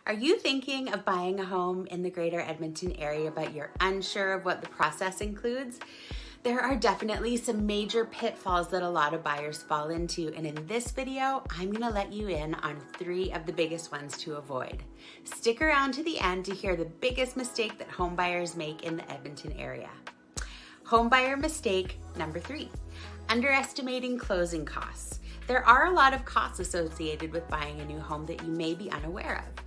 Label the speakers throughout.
Speaker 1: Are you thinking of buying a home in the greater Edmonton area, but you're unsure of what the process includes? There are definitely some major pitfalls that a lot of buyers fall into, and in this video, I'm gonna let you in on 3 of the biggest ones to avoid. Stick around to the end to hear the biggest mistake that home buyers make in the Edmonton area. Home buyer mistake number 3, underestimating closing costs. There are a lot of costs associated with buying a new home that you may be unaware of.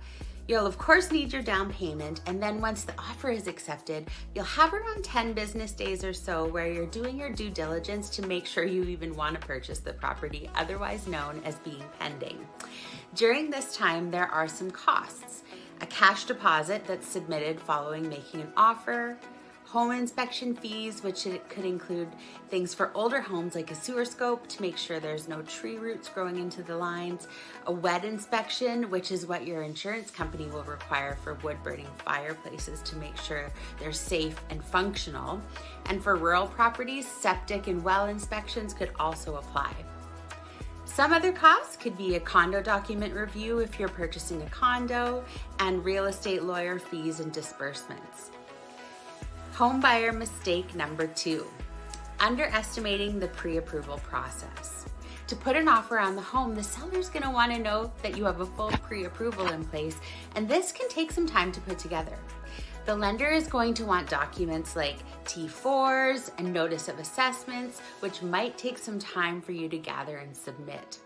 Speaker 1: You'll of course need your down payment, and then once the offer is accepted, you'll have around 10 business days or so where you're doing your due diligence to make sure you even want to purchase the property, otherwise known as being pending. During this time, there are some costs. A cash deposit that's submitted following making an offer, home inspection fees, which could include things for older homes like a sewer scope to make sure there's no tree roots growing into the lines, a wet inspection, which is what your insurance company will require for wood-burning fireplaces to make sure they're safe and functional. And for rural properties, septic and well inspections could also apply. Some other costs could be a condo document review if you're purchasing a condo, and real estate lawyer fees and disbursements. Home buyer mistake number 2, underestimating the pre-approval process. To put an offer on the home, the seller's gonna wanna know that you have a full pre-approval in place, and this can take some time to put together. The lender is going to want documents like T4s and notice of assessments, which might take some time for you to gather and submit.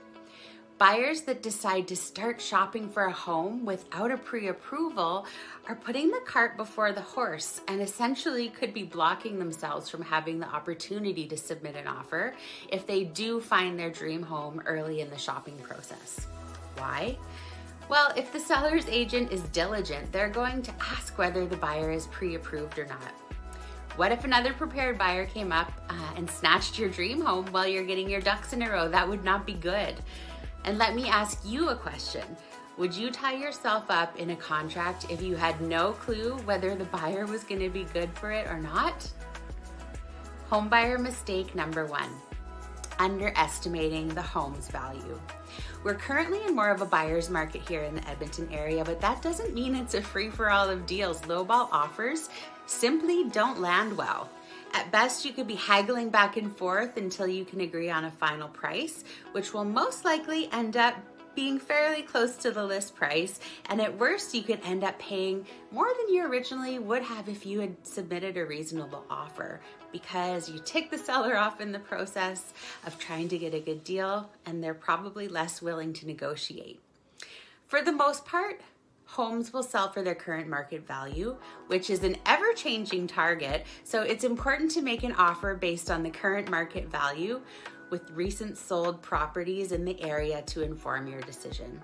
Speaker 1: Buyers that decide to start shopping for a home without a pre-approval are putting the cart before the horse and essentially could be blocking themselves from having the opportunity to submit an offer if they do find their dream home early in the shopping process. Why? Well, if the seller's agent is diligent, they're going to ask whether the buyer is pre-approved or not. What if another prepared buyer came up and snatched your dream home while you're getting your ducks in a row? That would not be good. And let me ask you a question. Would you tie yourself up in a contract if you had no clue whether the buyer was going to be good for it or not? Home buyer mistake number 1, underestimating the home's value. We're currently in more of a buyer's market here in the Edmonton area, but that doesn't mean it's a free-for-all of deals. Lowball offers simply don't land well. At best, you could be haggling back and forth until you can agree on a final price, which will most likely end up being fairly close to the list price. And at worst, you could end up paying more than you originally would have if you had submitted a reasonable offer, because you tick the seller off in the process of trying to get a good deal, and they're probably less willing to negotiate. For the most part, homes will sell for their current market value, which is an ever-changing target, so it's important to make an offer based on the current market value with recent sold properties in the area to inform your decision.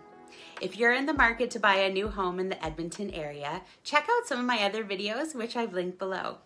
Speaker 1: If you're in the market to buy a new home in the Edmonton area, check out some of my other videos, which I've linked below.